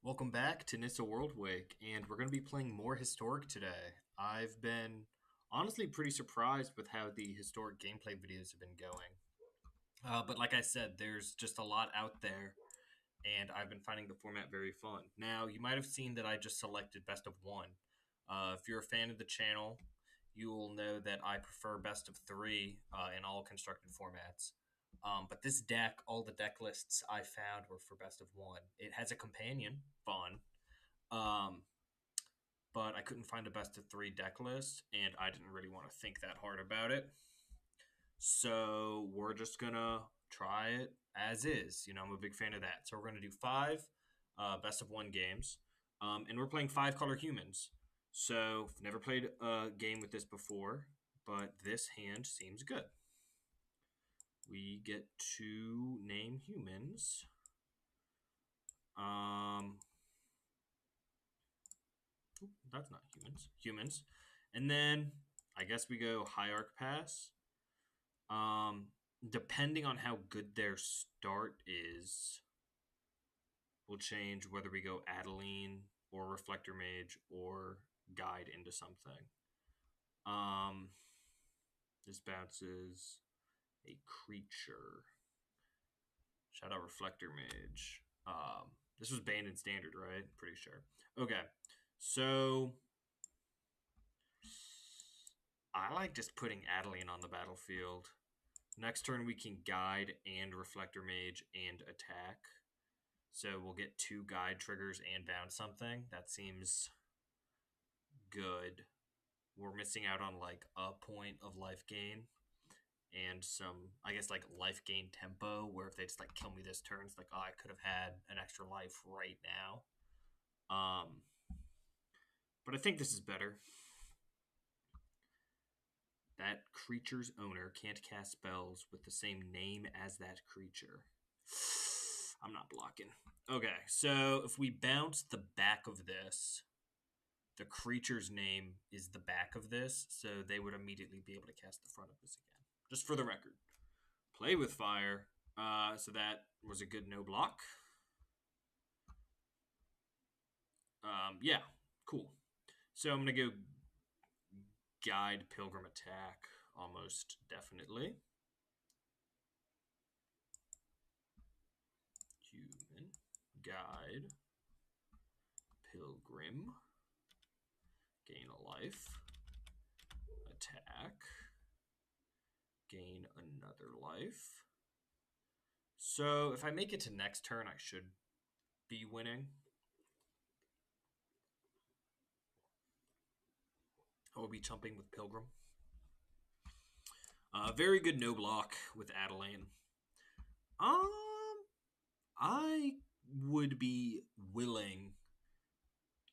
Welcome back to Nissa World Wake, and we're going to be playing more Historic today. I've been honestly pretty surprised with how the Historic gameplay videos have been going. But like I said, there's just a lot out there, and I've been finding the format very fun. Now, you might have seen that I just selected Best of One. If you're a fan of the channel, you will know that I prefer Best of Three in all constructed formats. But this deck, all the deck lists I found were for Best of One. It has a companion, fun, um, but I couldn't find a best of three deck list, and I didn't really want to think that hard about it. So we're just gonna try it as is. I'm a big fan of that. So we're gonna do five best of one games, and we're playing five color humans. So I've never played a game with this before, but this hand seems good. We get to name humans. Um, that's not humans. Humans. And then I guess we go Hierarch pass. Um, Depending on how good their start is, will change whether we go Adeline or Reflector Mage or Guide into something. Um, this bounces a creature. Shoutout Reflector Mage. This was banned in Standard, right? Pretty sure. Okay, so I like just putting Adeline on the battlefield. Next turn, we can Guide and Reflector Mage and attack. So we'll get two guide triggers and bounce something. That seems good. We're missing out on like a point of life gain and some, I guess, like life gain tempo, where if they just like kill me this turn, it's like, oh, I could have had an extra life right now. But I think this is better. That creature's owner can't cast spells with the same name as that creature. I'm not blocking. Okay, so if we bounce the back of this, the creature's name is the back of this, so they would immediately be able to cast the front of this again. Just for the record. Play with fire. So that was a good no block. Yeah, cool. So I'm going to go Guide Pilgrim attack almost definitely. Human. Guide. Pilgrim. Gain a life. Attack. Gain another life. So if I make it to next turn, I should be winning. I will be chumping with Pilgrim. Very good no block with Adeline. I would be willing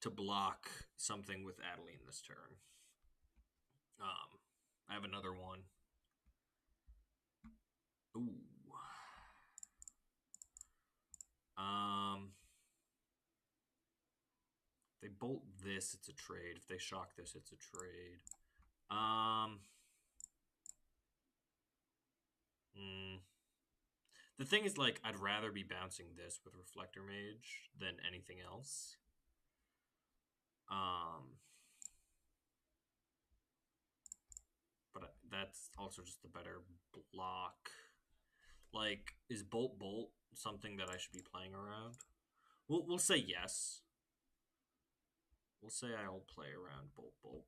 to block something with Adeline this turn. I have another one. Ooh. If they bolt this, it's a trade. If they shock this, it's a trade. The thing is, like, I'd rather be bouncing this with Reflector Mage than anything else. But that's also just the better block. Like, is Bolt Bolt something that I should be playing around? We'll say yes. We'll say I'll play around Bolt Bolt.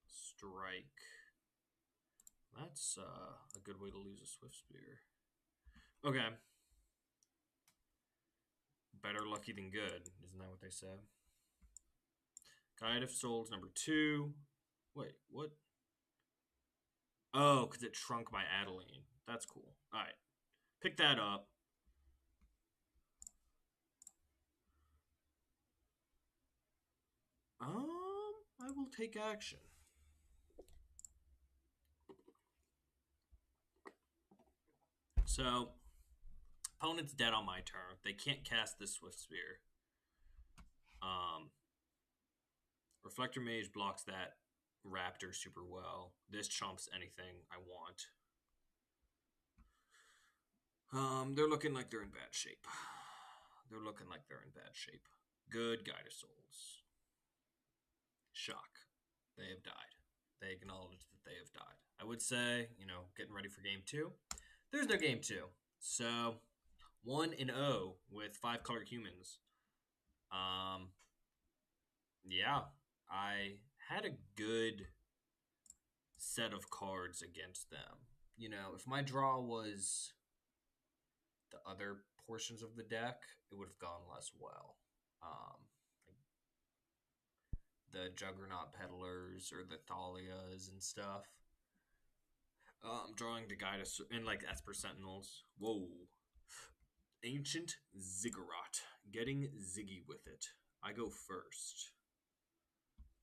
Strike. That's a good way to lose a Swift Spear. Okay. Better lucky than good. Isn't that what they said? Guide of Souls number 2. Wait, what? Oh, because it shrunk my Adeline. That's cool. All right. Pick that up. I will take action. So, opponent's dead on my turn. They can't cast this Swift Spear. Reflector Mage blocks that Raptor super well. This chomps anything I want. They're looking like they're in bad shape. They're looking like they're in bad shape. Good Guide of Souls. Shock. They have died. They acknowledge that they have died. I would say, getting ready for game 2. There's no game 2. So, 1-0 with 5 colored humans. Yeah. I had a good set of cards against them. If my draw was the other portions of the deck, it would have gone less well. Like the Juggernaut Peddlers or the Thalias and stuff. Drawing the guide and like Esper Sentinels. Whoa. Ancient Ziggurat. Getting Ziggy with it. I go first.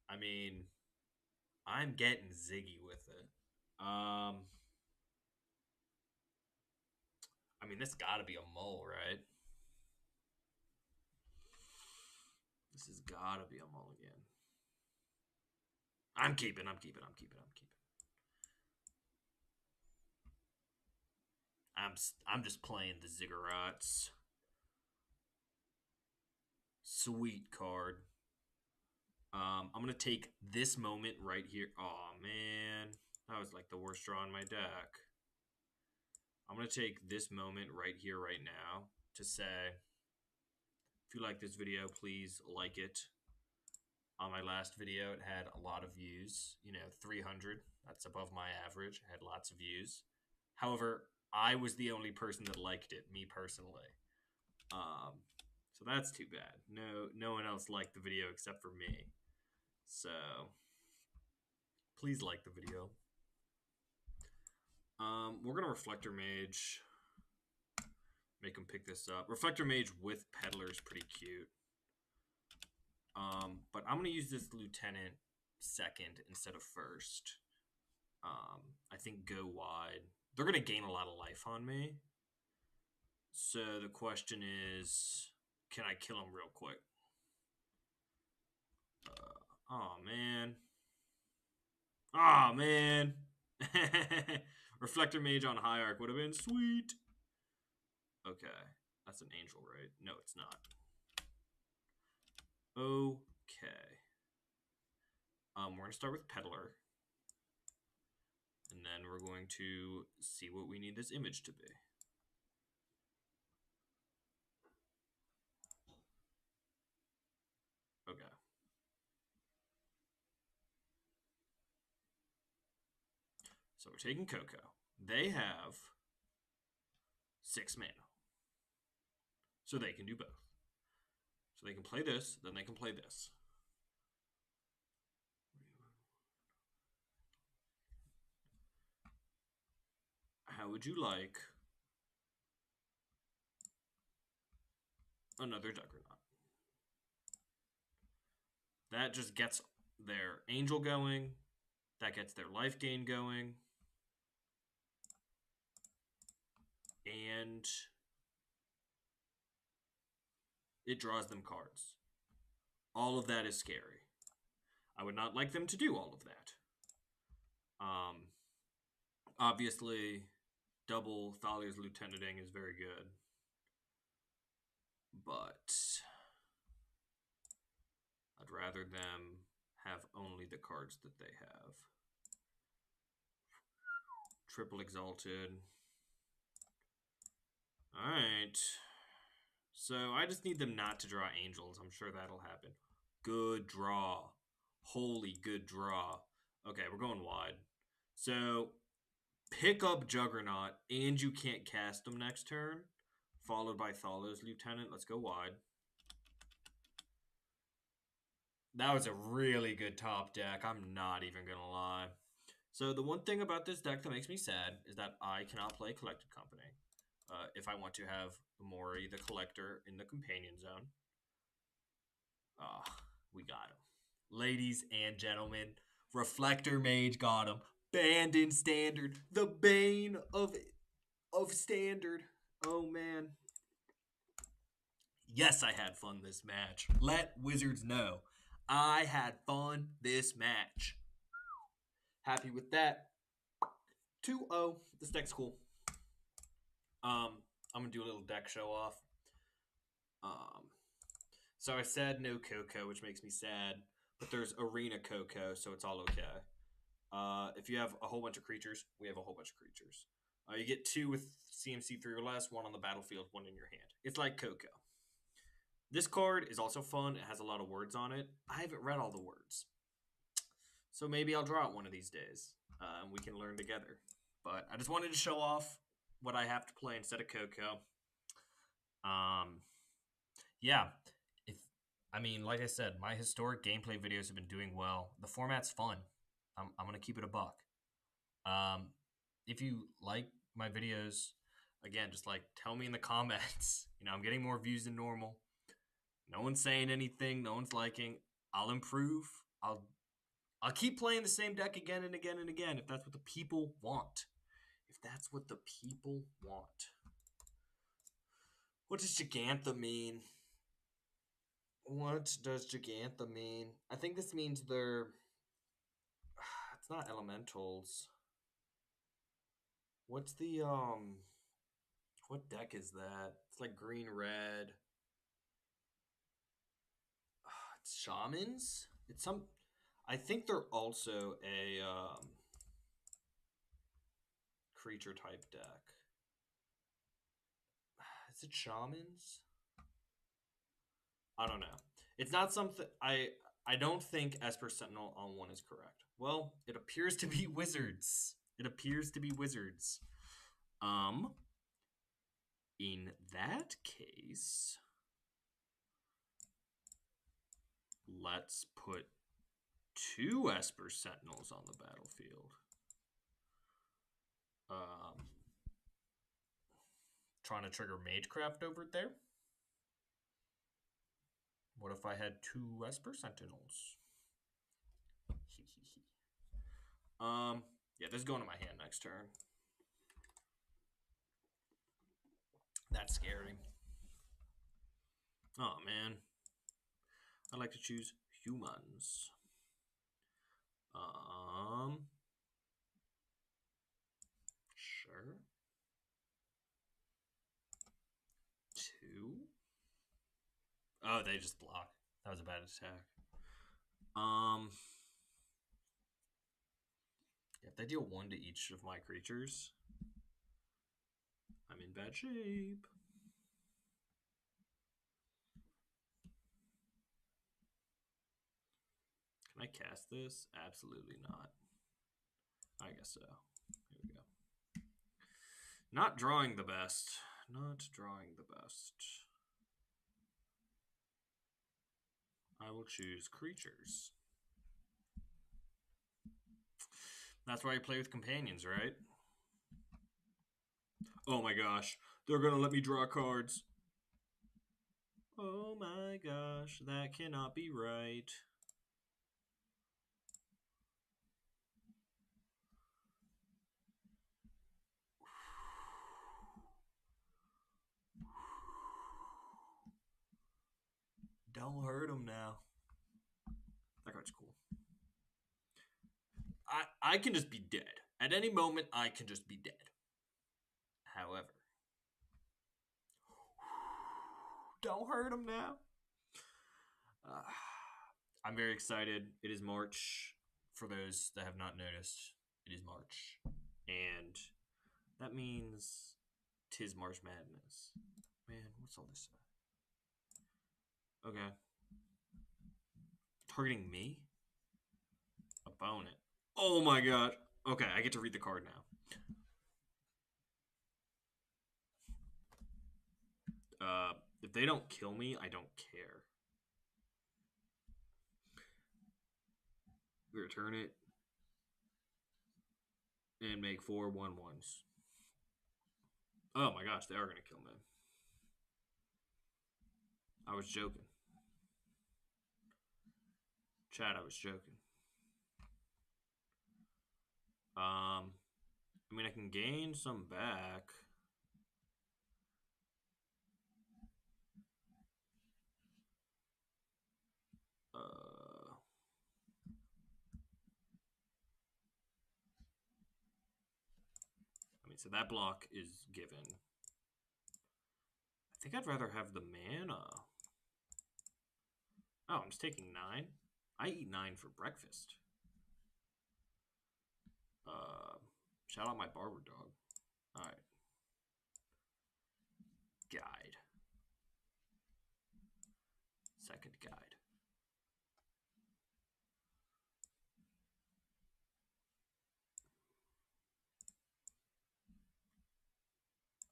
I mean, I'm getting Ziggy with it. This gotta be a mull, right? This has gotta be a mulligan. I'm keeping. I'm just playing the Ziggurats. Sweet card. I'm gonna take this moment right here. Oh man, that was like the worst draw in my deck. I'm gonna take this moment right here, right now, to say, if you like this video, please like it. On my last video, it had a lot of views. 300. That's above my average. It had lots of views. However, I was the only person that liked it, me personally. So that's too bad. No one else liked the video except for me. So please like the video. We're gonna Reflector Mage. Make him pick this up. Reflector Mage with Peddler is pretty cute. But I'm gonna use this Lieutenant second instead of first. I think go wide. They're gonna gain a lot of life on me. So the question is, can I kill him real quick? Oh man. Oh man. Reflector Mage on Hierarch would have been sweet. Okay. That's an angel, right? No, it's not. Okay. We're going to start with Peddler. And then we're going to see what we need this image to be. Okay. So we're taking Coco. They have 6 mana. So they can do both. So they can play this, then they can play this. How would you like another Juggernaut? That just gets their angel going. That gets their life gain going. And it draws them cards. All of that is scary. I would not like them to do all of that. Obviously, double Thalia's Lieutenanting is very good. But I'd rather them have only the cards that they have. Triple Exalted. Alright. So I just need them not to draw angels. I'm sure that'll happen. Good draw. Holy good draw. Okay, we're going wide. So pick up Juggernaut and you can't cast them next turn. Followed by Thalia's Lieutenant. Let's go wide. That was a really good top deck. I'm not even going to lie. So the one thing about this deck that makes me sad is that I cannot play Collected Company. If I want to have Umori, the Collector, in the Companion Zone. We got him. Ladies and gentlemen, Reflector Mage got him. Banned in Standard. The bane of Standard. Oh, man. Yes, I had fun this match. Let Wizards know. I had fun this match. Happy with that. 2-0. This deck's cool. I'm gonna do a little deck show off. Um, so I said no Coco, which makes me sad, but there's Arena Coco, so it's all okay. If you have a whole bunch of creatures, we have a whole bunch of creatures. You get 2 with CMC 3 or less, 1 on the battlefield, 1 in your hand. It's like Coco. This card is also fun. It has a lot of words on it. I haven't read all the words. So maybe I'll draw it one of these days, and we can learn together. But I just wanted to show off what I have to play instead of Coco. Yeah. Like I said, my historic gameplay videos have been doing well. The format's fun. I'm gonna keep it a buck. If you like my videos, again, just like tell me in the comments. I'm getting more views than normal. No one's saying anything. No one's liking. I'll improve. I'll keep playing the same deck again and again and again if that's what the people want. If that's what the people want. What does Gigantha mean? What does Gigantha mean? I think this means they're... It's not elementals. What's the, What deck is that? It's like green-red. It's shamans? It's some... I think they're also a, creature type deck. Is it shamans? I don't know. It's not something... I don't think Esper Sentinel on 1 is correct. Well, it appears to be wizards. It appears to be wizards. In that case, let's put 2 Esper Sentinels on the battlefield. Trying to trigger Magecraft over there. What if I had 2 Esper Sentinels? Yeah, this is going to my hand next turn. That's scary. Oh, man. I like to choose humans. Sure. 2. Oh, they just block. That was a bad attack. If they deal 1 to each of my creatures, I'm in bad shape. Can I cast this? Absolutely not. I guess so. Here we go. Not drawing the best. Not drawing the best. I will choose creatures. That's why you play with companions, right? Oh my gosh. They're going to let me draw cards. Oh my gosh. That cannot be right. Don't hurt him now. That card's cool. I can just be dead. At any moment, I can just be dead. However, don't hurt him now. I'm very excited. It is March. For those that have not noticed, it is March. And that means 'tis March Madness. Man, what's all this? Okay. Targeting me? Opponent. Oh my god. Okay, I get to read the card now. If they don't kill me, I don't care. We return it and make 4 1/1s. Oh my gosh, they are going to kill me. I was joking. Chad, I was joking. I mean, I can gain some back. I mean, so that block is given. think I'd rather have the mana. Oh, I'm just taking 9. I eat 9 for breakfast. Shout out my barber dog. Alright. Guide. Second guide.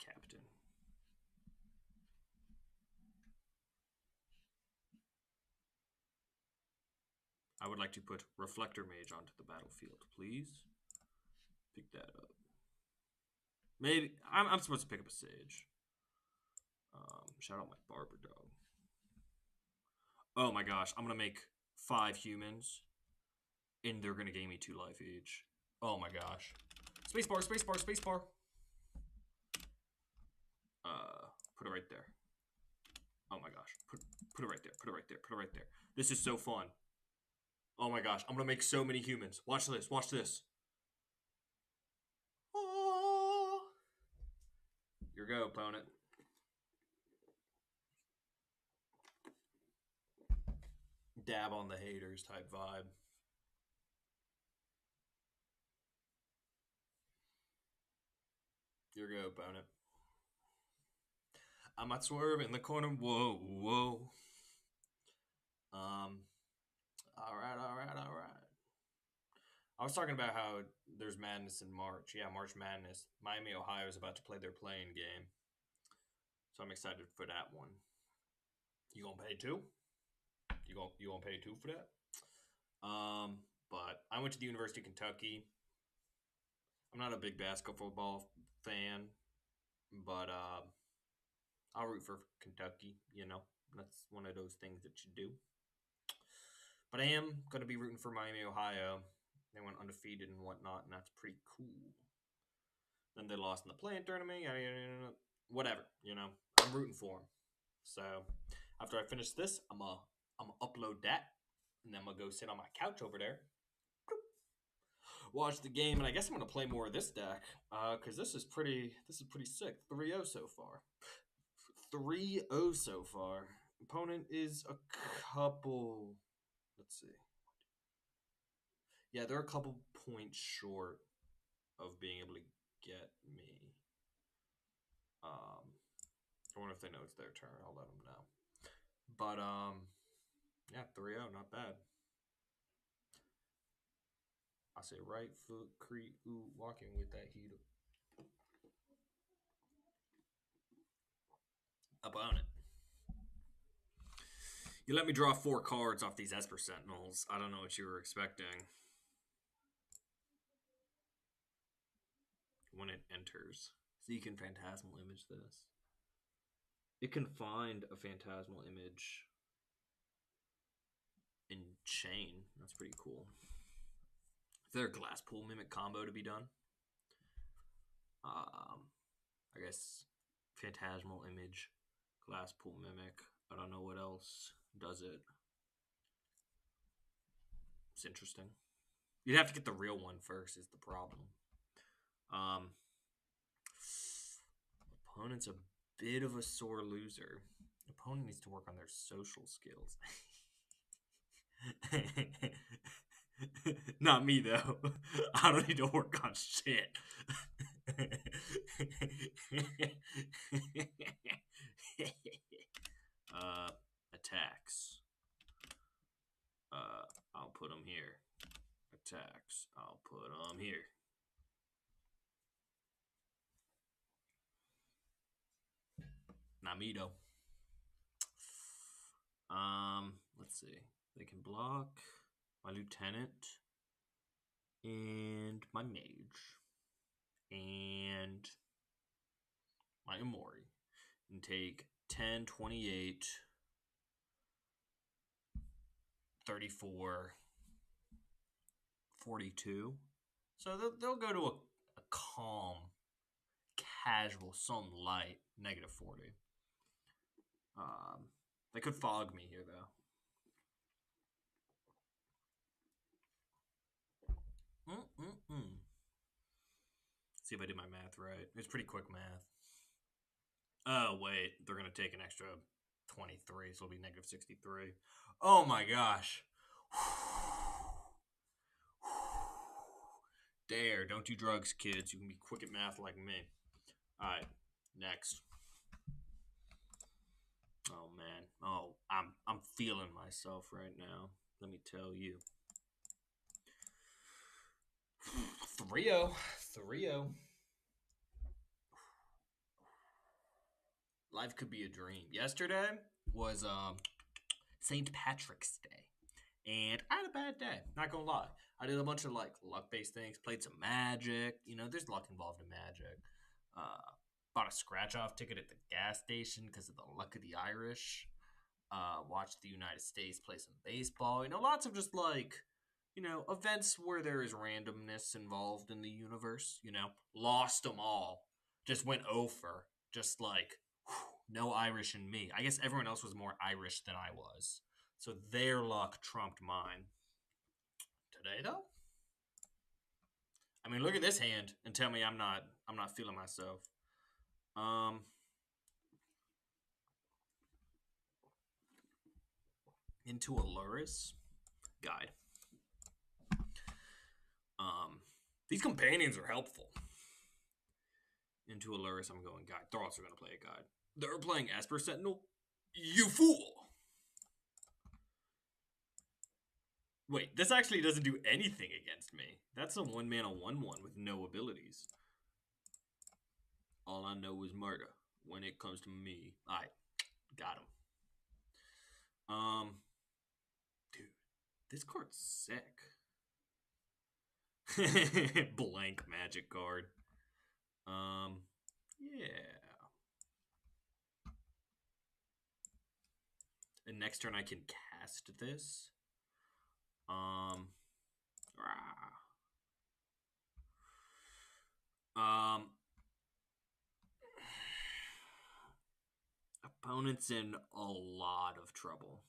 Captain. I would like to put Reflector Mage onto the battlefield, please. Pick that up. Maybe I'm supposed to pick up a Sage. Shout out my barber dog. Oh my gosh, I'm gonna make 5 humans, and they're gonna gain me 2 life each. Oh my gosh. Spacebar, spacebar, spacebar. Put it right there. Oh my gosh. Put it right there. Put it right there. Put it right there. This is so fun. Oh my gosh. I'm gonna make so many humans. Watch this. Watch this. Oh. Here we go, opponent. Dab on the haters type vibe. Here we go, opponent. I might swerve in the corner. Whoa, whoa. Alright, alright, alright. I was talking about how there's madness in March. Yeah, March Madness. Miami, Ohio is about to play their playing game. So I'm excited for that one. You gonna pay 2? You gonna pay 2 for that? But I went to the University of Kentucky. I'm not a big basketball fan, but I'll root for Kentucky, you know. That's one of those things that you do. But I am going to be rooting for Miami, Ohio. They went undefeated and whatnot, and that's pretty cool. Then they lost in the play-in tournament. Whatever, you know. I'm rooting for them. So after I finish this, I'm gonna upload that, and then I'm gonna go sit on my couch over there, watch the game, and I guess I'm gonna play more of this deck because this is pretty sick. 3-0 so far. 3-0 so far. Opponent is a couple. Let's see. Yeah, they're a couple points short of being able to get me. I wonder if they know it's their turn. I'll let them know. But yeah, 3-0, not bad. I say right foot creep, ooh, walking with that heat up on it. You let me draw 4 cards off these Esper Sentinels. I don't know what you were expecting. When it enters. So you can phantasmal image this. It can find a phantasmal image in chain. That's pretty cool. Is there a glass pool mimic combo to be done? I guess phantasmal image, glass pool mimic. I don't know what else does it. It's interesting. You'd have to get the real one first is the problem. Opponent's a bit of a sore loser. Opponent needs to work on their social skills. Not me though. I don't need to work on shit. Attacks. I'll put them here. Attacks. I'll put them here. Not me though. Let's see. They can block my lieutenant and my mage and my Umori and take 10, 28, 34, 42. So they'll go to a calm, casual, some light, negative 40. They could fog me here, though. See if I did my math right. It's pretty quick math. Oh, wait. They're going to take an extra 23, so it'll be negative 63. Oh my gosh. Dare, don't do drugs, kids. You can be quick at math like me. Alright, next. Oh man. Oh, I'm feeling myself right now. Let me tell you. 3-0. 3-0. Life could be a dream. Yesterday was St. Patrick's Day. And I had a bad day, not gonna lie. I did a bunch of like luck-based things, played some Magic. You know, there's luck involved in Magic. Bought a scratch-off ticket at the gas station because of the luck of the Irish. Watched the United States play some baseball. You know, lots of just like, you know, events where there is randomness involved in the universe. You know, lost them all. Just went over. Just like, whew, no Irish in me. I guess everyone else was more Irish than I was. So their luck trumped mine. Today though? I mean, look at this hand and tell me I'm not feeling myself. Into a Luris guide. These companions are helpful. Into a Luris, I'm going guide. They're also going to play a guide. They're playing Esper Sentinel? You fool! Wait, this actually doesn't do anything against me. That's a 1-mana 1/1 with no abilities. All I know is murder when it comes to me. Alright, got him. Dude, this card's sick. Blank magic card. Yeah. And next turn I can cast this. Opponent's in a lot of trouble.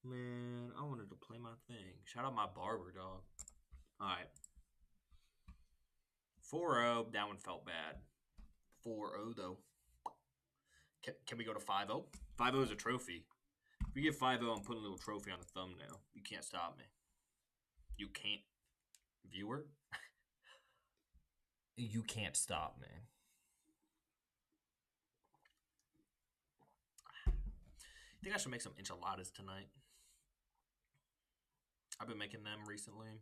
Man, I wanted to play my thing. Shout out my barber, dog. Alright. 4-0. That one felt bad. 4-0, though. Can we go to 5-0? 5-0 is a trophy. If we get 5-0, I'm putting a little trophy on the thumbnail. You can't stop me. You can't. Viewer? You can't stop me. I think I should make some enchiladas tonight. I've been making them recently.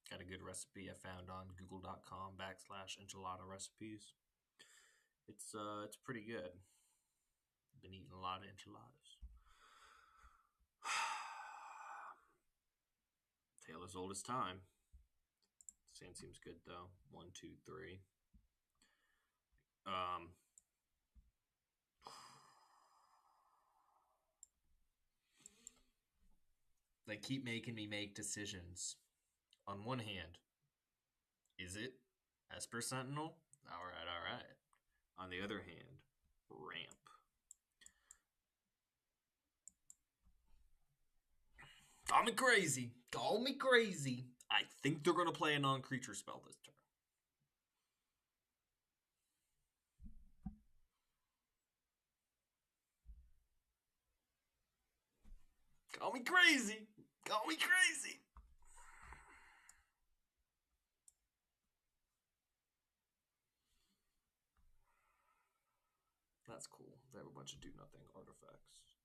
Got a good recipe I found on google.com/enchilada recipes. It's pretty good. Been eating a lot of enchiladas. Tale as old as time. Sand seems good though. 1, 2, 3. They keep making me make decisions. On one hand, is it Esper Sentinel? Alright. On the other hand, ramp. Call me crazy. Call me crazy. I think they're going to play a non-creature spell this turn. Call me crazy. Call me crazy. That's cool. They have a bunch of do-nothing artifacts.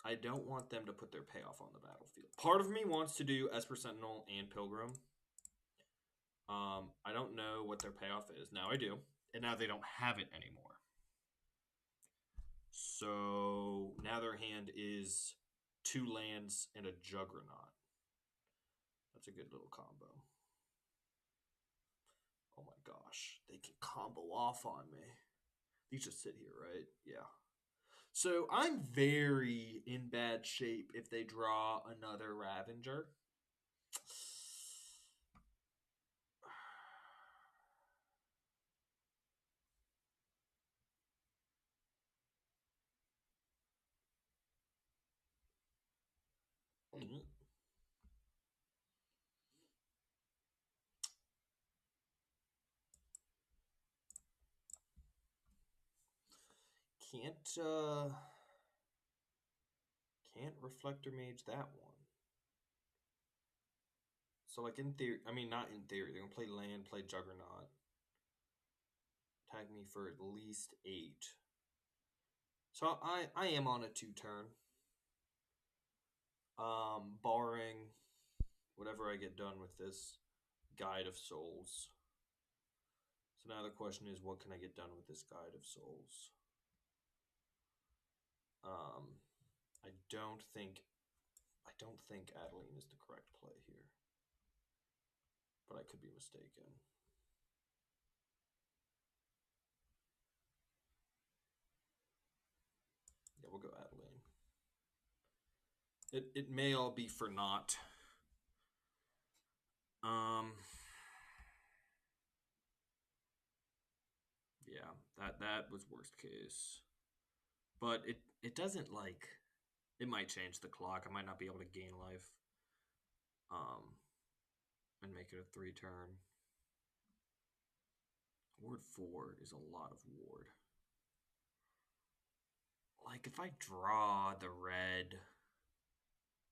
I don't want them to put their payoff on the battlefield. Part of me wants to do Esper Sentinel and Pilgrim. I don't know what their payoff is. Now I do. And now they don't have it anymore. So now their hand is 2 lands and a Juggernaut. That's a good little combo. Oh my gosh. They can combo off on me. These just sit here, right? Yeah. So I'm very in bad shape if they draw another Ravager. can't Reflector Mage that one. So, like, in theory, I mean, not in theory, they're gonna play land, play Juggernaut. Tag me for at least 8. So I am on a 2-turn. Barring whatever I get done with this Guide of Souls. So now the question is, what can I get done with this Guide of Souls? I don't think Adeline is the correct play here, but I could be mistaken. Yeah, we'll go Adeline. It may all be for naught. Yeah, that was worst case. But it doesn't, like, it might change the clock. I might not be able to gain life. And make it a 3-turn. Ward 4 is a lot of ward. Like, if I draw the red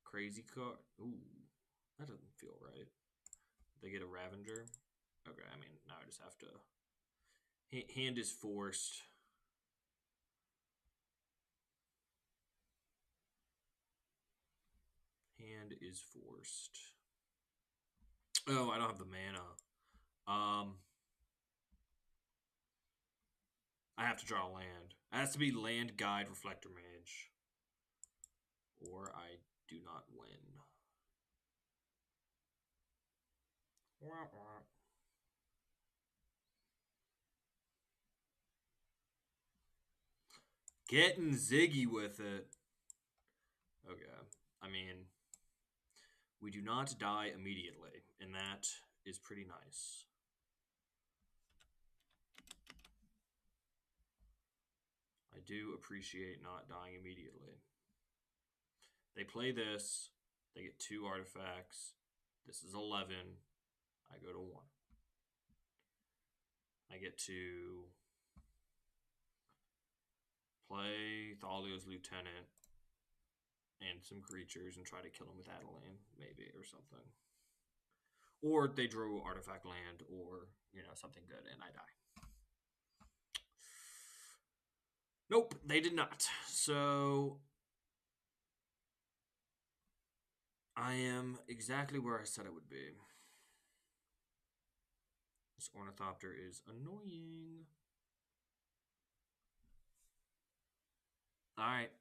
crazy card, ooh, that doesn't feel right. They get a Ravager. Okay, I mean, now I just have to. Hand is forced. Hand is forced. Oh, I don't have the mana. I have to draw a land. It has to be Land, Guide, Reflector Mage, or I do not win. Getting Ziggy with it. Okay. I mean, we do not die immediately, and that is pretty nice. I do appreciate not dying immediately. They play this. They get 2 artifacts. This is 11. I go to 1. I get to play Thalio's Lieutenant and some creatures and try to kill him with Adeline, maybe, or something. Or they drew artifact land or, something good, and I die. Nope, they did not. So I am exactly where I said I would be. This Ornithopter is annoying. Alright,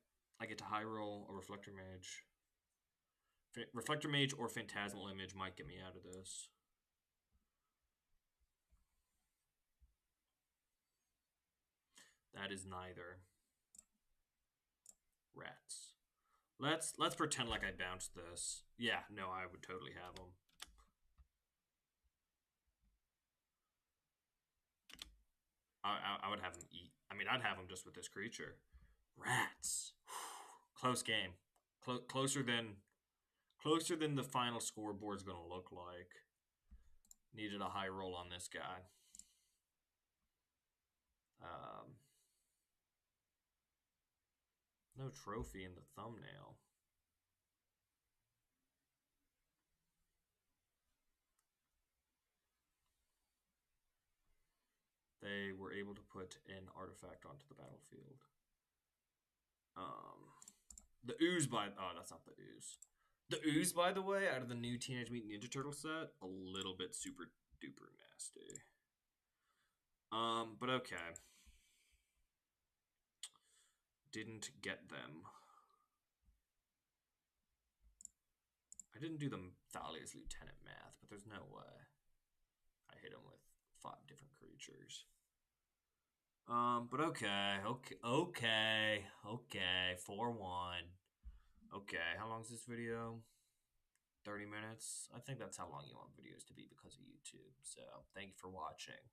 I get to high roll a Reflector Mage. Reflector Mage or Phantasmal Image might get me out of this. That is neither. Rats. Let's pretend like I bounced this. Yeah, no, I would totally have them. I would have them eat. I mean, I'd have them just with this creature. Rats. Close game. Closer than the final scoreboard's going to look like. Needed a high roll on this guy. No trophy in the thumbnail. They were able to put an artifact onto the battlefield. The ooze that's not the ooze. The ooze, by the way, out of the new Teenage Mutant Ninja Turtle set, a little bit super duper nasty. But okay. Didn't get them. I didn't do the Thalia's Lieutenant math, but there's no way. I hit him with 5 different creatures. But okay. 4-1. Okay, how long is this video? 30 minutes? I think that's how long you want videos to be because of YouTube. So, thank you for watching.